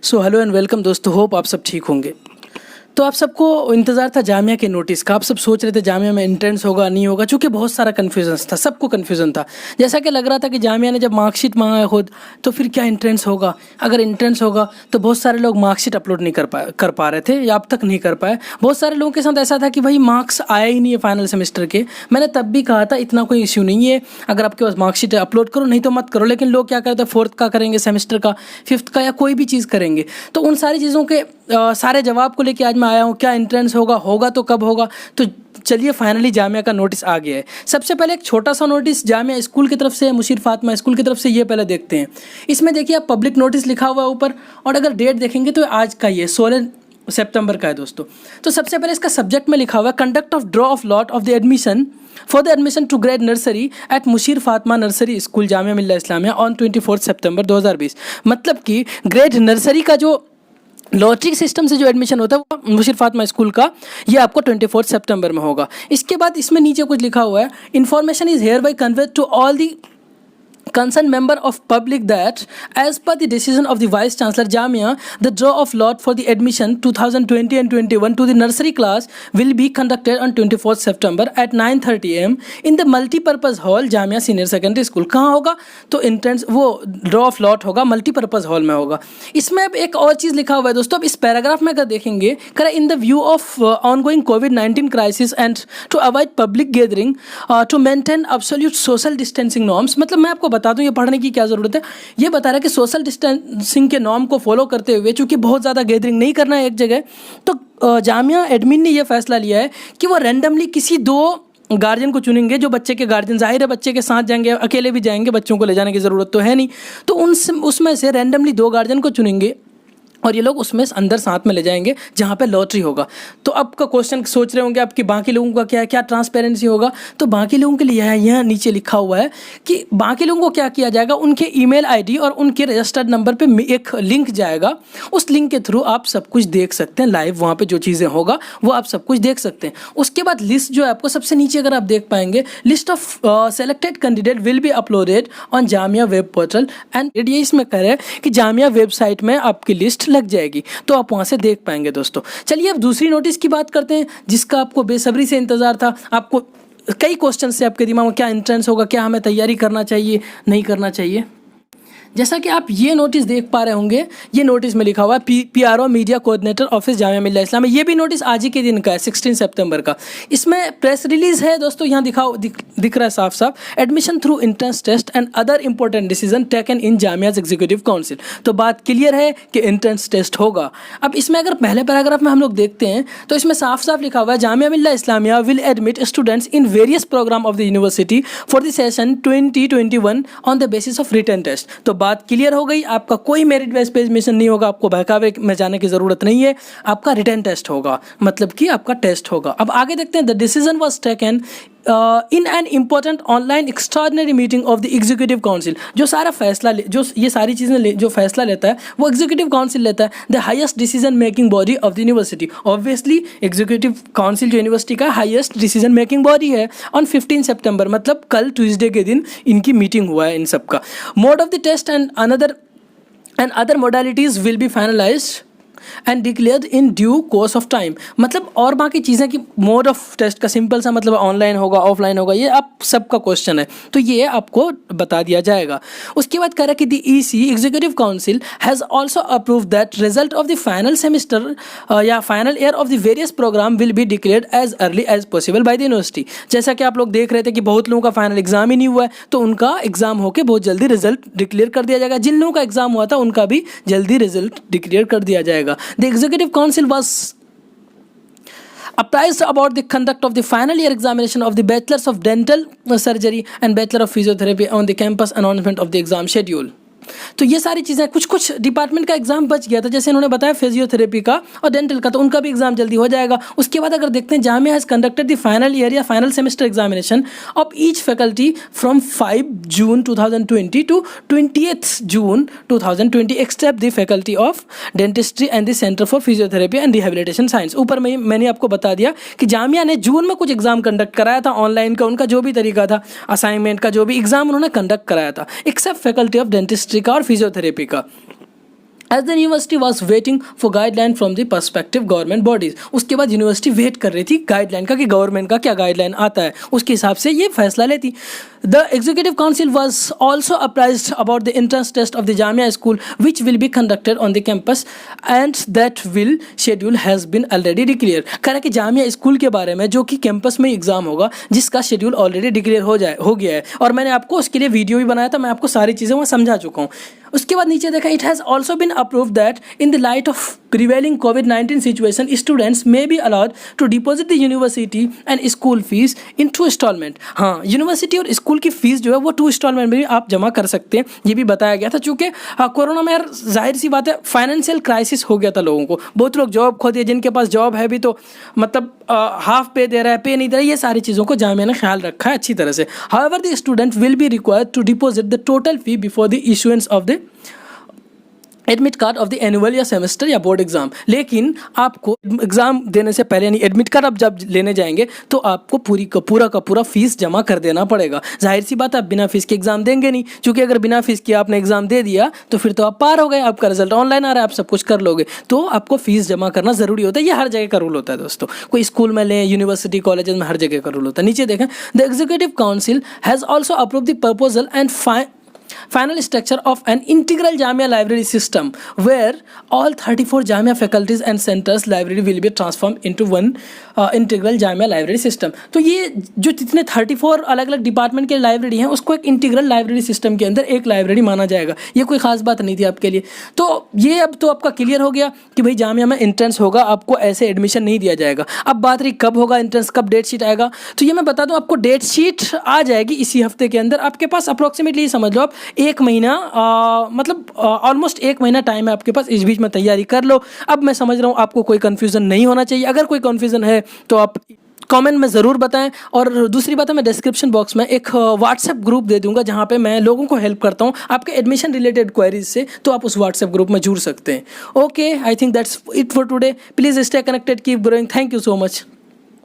So hello and welcome दोस्तों, hope आप सब ठीक होंगे। तो आप सबको इंतज़ार था जामिया के नोटिस का। आप सब सोच रहे थे जामिया में एंट्रेंस होगा नहीं होगा, चूँकि बहुत सारा कन्फ्यूजन था, सबको कन्फ्यूजन था। जैसा कि लग रहा था कि जामिया ने जब मार्कशीट मांगा खुद, तो फिर क्या एंट्रेंस होगा। अगर एंट्रेंस होगा तो बहुत सारे लोग मार्कशीट अपलोड नहीं कर पा रहे थे, या अब तक नहीं कर पाए। बहुत सारे लोगों के साथ ऐसा था कि भाई मार्क्स आया ही नहीं है फाइनल सेमेस्टर के। मैंने तब भी कहा था इतना कोई इश्यू नहीं है, अगर आपके पास मार्कशीट है अपलोड करो, नहीं तो मत करो। लेकिन लोग क्या करते हैं, फोर्थ का करेंगे सेमेस्टर का, फिफ्थ का, या कोई भी चीज़ करेंगे। तो उन सारी चीज़ों के सारे जवाब को लेके आज मैं आया हूँ। क्या एंट्रेंस होगा तो कब होगा। तो चलिए फाइनली जामिया का नोटिस आ गया है। सबसे पहले एक छोटा सा नोटिस जामिया स्कूल की तरफ से, मुशीर फातिमा स्कूल की तरफ से, ये पहले देखते हैं। इसमें देखिए आप पब्लिक नोटिस लिखा हुआ है ऊपर, और अगर डेट देखेंगे तो आज का ये 16 सितंबर का है दोस्तों। तो सबसे पहले इसका सब्जेक्ट में लिखा हुआ है conduct of draw of lot of the admission for the admission to grade nursery at Mushir Fatima nursery school Jamia Millia Islamia on 24 सितंबर 2020। मतलब कि ग्रेड नर्सरी का जो लॉटरी सिस्टम से जो एडमिशन होता है वो मुशीर फातिमा स्कूल का, ये आपको 24 सितंबर में होगा। इसके बाद इसमें नीचे कुछ लिखा हुआ है, information is hereby conveyed to all the concerned member of public that as per the decision of the vice chancellor Jamia, the draw of lot for the admission 2020 and 21 to the nursery class will be conducted on 24th September at 9:30 am in the multipurpose hall Jamia senior secondary school। कहाँ होगा तो entrance वो draw of lot होगा multipurpose hall में होगा। इसमें अब एक और चीज़ लिखा हुआ है दोस्तों। अब इस पैराग्राफ में अगर देखेंगे, करें in the view of ongoing कोविड-19 crisis and to avoid public gathering to maintain absolute social distancing norms. मतलब मैं आपको बता दूं ये पढ़ने की क्या ज़रूरत है। ये बता रहा है कि सोशल डिस्टेंसिंग के नॉर्म को फॉलो करते हुए, चूंकि बहुत ज़्यादा गैदरिंग नहीं करना है एक जगह, तो जामिया एडमिन ने ये फैसला लिया है कि वो रैंडमली किसी दो गार्जियन को चुनेंगे, जो बच्चे के गार्जियन, जाहिर है बच्चे के साथ जाएंगे, अकेले भी जाएंगे, बच्चों को ले जाने की ज़रूरत तो है नहीं। तो उसमें से रैंडमली दो गार्जियन को चुनेंगे और ये लोग उसमें अंदर साथ में ले जाएंगे जहाँ पे लॉटरी होगा। तो आपका क्वेश्चन सोच रहे होंगे आपकी बाकी लोगों का क्या है, क्या ट्रांसपेरेंसी होगा। तो बाकी लोगों के लिए यहाँ नीचे लिखा हुआ है कि बाकी लोगों को क्या किया जाएगा, उनके ईमेल आईडी और उनके रजिस्टर्ड नंबर पे एक लिंक जाएगा। उस लिंक के थ्रू आप सब कुछ देख सकते हैं लाइव, वहाँ पे जो चीज़ें होगा वो आप सब कुछ देख सकते हैं। उसके बाद लिस्ट जो है आपको सबसे नीचे अगर आप देख पाएंगे, list of selected candidate will be uploaded on Jamia web portal and ये इसमें कह रहे हैं कि जामिया वेबसाइट में आपकी लिस्ट लग जाएगी, तो आप वहां से देख पाएंगे दोस्तों। चलिए अब दूसरी नोटिस की बात करते हैं, जिसका आपको बेसब्री से इंतजार था। आपको कई क्वेश्चन से आपके दिमाग में, क्या एंट्रेंस होगा, क्या हमें तैयारी करना चाहिए, नहीं करना चाहिए। जैसा कि आप ये नोटिस देख पा रहे होंगे, ये नोटिस में लिखा हुआ है PRO media coordinator office Jamia Millia Islamia. ये भी नोटिस आज ही के दिन का है, 16 सितंबर का। इसमें प्रेस रिलीज है दोस्तों, यहाँ दिख रहा है साफ साफ, admission through entrance test and other important decision taken in Jamia's executive council. तो बात क्लियर है कि एंट्रेंस टेस्ट होगा। अब इसमें अगर पहले पैराग्राफ में हम लोग देखते हैं तो इसमें साफ साफ लिखा हुआ है, Jamia Millia Islamia will admit students in various program of the university for the session 2021 on the basis of written test. तो बात क्लियर हो गई, आपका कोई मेरिट बेस पे एडमिशन नहीं होगा, आपको बहकावे में जाने की जरूरत नहीं है, आपका रिटन टेस्ट होगा, मतलब कि आपका टेस्ट होगा। अब आगे देखते हैं, the decision was taken in an important online extraordinary meeting of the executive council. जो सारा फैसला जो ये सारी चीज़ें जो फैसला लेता है वो एग्जीक्यूटिव काउंसिल लेता है, the highest decision making body of the university. Obviously executive council जो यूनिवर्सिटी का हाईएस्ट डिसीजन मेकिंग बॉडी है। ऑन 15 सितंबर मतलब कल ट्यूसडे के दिन इनकी मीटिंग हुआ है इन सब का। Mode of the test and other modalities will be finalised and declared in due course of time. मतलब और बाकी चीज़ें कि मोड ऑफ टेस्ट का सिंपल सा मतलब ऑनलाइन होगा, ऑफलाइन होगा, ये आप सबका क्वेश्चन है, तो ये आपको बता दिया जाएगा। उसके बाद कह रहा है कि the EC executive council has also approve that result of the final semester या final year of the various program will be declared as early as possible by the university. जैसा कि आप लोग देख रहे थे कि बहुत लोगों का फाइनल एग्जाम ही नहीं हुआ है, तो उनका एग्जाम होकर बहुत जल्दी रिजल्ट डिक्लेयर कर दिया जाएगा। जिन लोगों का एग्जाम हुआ था उनका भी जल्दी रिजल्ट डिक्लेयर कर दिया जाएगा। The Executive Council was apprised about the conduct of the final year examination of the Bachelors of Dental Surgery and Bachelor of Physiotherapy on the campus announcement of the exam schedule। तो ये सारी चीज़ें, कुछ department का exam बच गया था, जैसे इन्होंने बताया फिजियोथेरेपी का और डेंटल का, तो उनका भी एग्जाम जल्दी हो जाएगा। उसके बाद अगर देखते हैं, Jamia has conducted the final year या final semester examination of each faculty from 5 June 2020 to 20 June 2020 except the faculty of dentistry and the centre for physiotherapy and rehabilitation science. ऊपर में मैंने आपको बता दिया कि जामिया ने जून में कुछ एग्जाम कंडक्ट कराया था ऑनलाइन का, उनका जो भी तरीका था, असाइनमेंट का जो भी एग्जाम उन्होंने कंडक्ट कराया था, एक्सेप्ट फैकल्टी ऑफ डेंटिस्ट्री का और फिजियोथेरेपी का। As the university was waiting for guideline from the perspective government bodies. उसके बाद यूनिवर्सिटी वेट कर रही थी गाइडलाइन का कि गवर्नमेंट का क्या गाइडलाइन आता है, उसके हिसाब से ये फैसला लेती। The executive council was also apprised about the entrance test of the Jamia school which will be conducted on the campus and that will schedule has been already declare. कह रहा है कि जामिया स्कूल के बारे में जो कि कैंपस में एग्जाम होगा, जिसका शेड्यूल ऑलरेडी डिक्लेयर हो गया है, और मैंने आपको उसके लिए वीडियो भी बनाया था, मैं आपको सारी चीज़ें वहाँ समझा चुका हूँ। उसके बाद नीचे देखा, it has also been approved that in the light of prevailing कोविड-19 situation students may be allowed to deposit the university and school fees in 2 instalment. हाँ, यूनिवर्सिटी और स्कूल की फीस जो है वो 2 इंस्टॉलमेंट में भी आप जमा कर सकते हैं, ये भी बताया गया था। चूँकि कोरोना में यार जाहिर सी बात है फाइनेंशियल क्राइसिस हो गया था लोगों को, बहुत लोग जॉब खो दिए, जिनके पास जॉब है भी तो मतलब हाफ पे दे रहा है, पे नहीं दे रहा है, ये सारी चीज़ों को जामिया ने ख्याल रखा है अच्छी तरह से। However the student will be required to deposit the total fee before the issuance of the admit card of the annual या सेमेस्टर या बोर्ड एग्जाम। लेकिन आपको एग्जाम देने से पहले, यानी एडमिट कार्ड आप जब लेने जाएंगे तो आपको पूरा का पूरा फीस जमा कर देना पड़ेगा। जाहिर सी बात है, आप बिना फीस के एग्जाम देंगे नहीं, क्योंकि अगर बिना फीस के आपने एग्जाम दे दिया तो फिर तो आप पार हो गए, आपका रिजल्ट ऑनलाइन आ रहा है, आप सब कुछ कर लोगे, तो आपको फीस जमा करना जरूरी होता है। ये हर जगह का रूल होता है दोस्तों, कोई स्कूल में लें, यूनिवर्सिटी कॉलेजेस में, हर जगह का रूल होता है। नीचे देखें, the executive council has also approve the proposal and final structure of an integral Jamia library system where all 34 Jamia faculties and centers library will be transformed into one integral Jamia library system। तो ये जो जितने 34 अलग अलग department के library हैं उसको एक इंटीग्रल लाइब्रेरी सिस्टम के अंदर एक लाइब्रेरी माना जाएगा। ये कोई खास बात नहीं थी आपके लिए, तो ये अब तो आपका क्लियर हो गया कि भाई जामिया में एंट्रेंस होगा, आपको ऐसे एडमिशन नहीं दिया जाएगा। अब बात रही कब होगा एंट्रेंस, कब डेट शीट आएगा, तो ये मैं बता दूं आपको डेट शीट आ जाएगी इसी हफ्ते के अंदर। आपके पास अप्रोक्सीमेटली समझ लो आप 1 महीना मतलब ऑलमोस्ट 1 महीना टाइम है आपके पास, इस बीच में तैयारी कर लो। अब मैं समझ रहा हूँ आपको कोई कन्फ्यूज़न नहीं होना चाहिए, अगर कोई कन्फ्यूज़न है तो आप कमेंट में ज़रूर बताएं। और दूसरी बात है, मैं डिस्क्रिप्शन बॉक्स में एक व्हाट्सएप ग्रुप दे दूंगा जहाँ पे मैं लोगों को हेल्प करता हूँ आपके एडमिशन रिलेटेड क्वेरीज से, तो आप उस व्हाट्सएप ग्रुप में जुड़ सकते हैं। Okay, I think that's it for today. Please stay connected, keep growing. Thank you so much.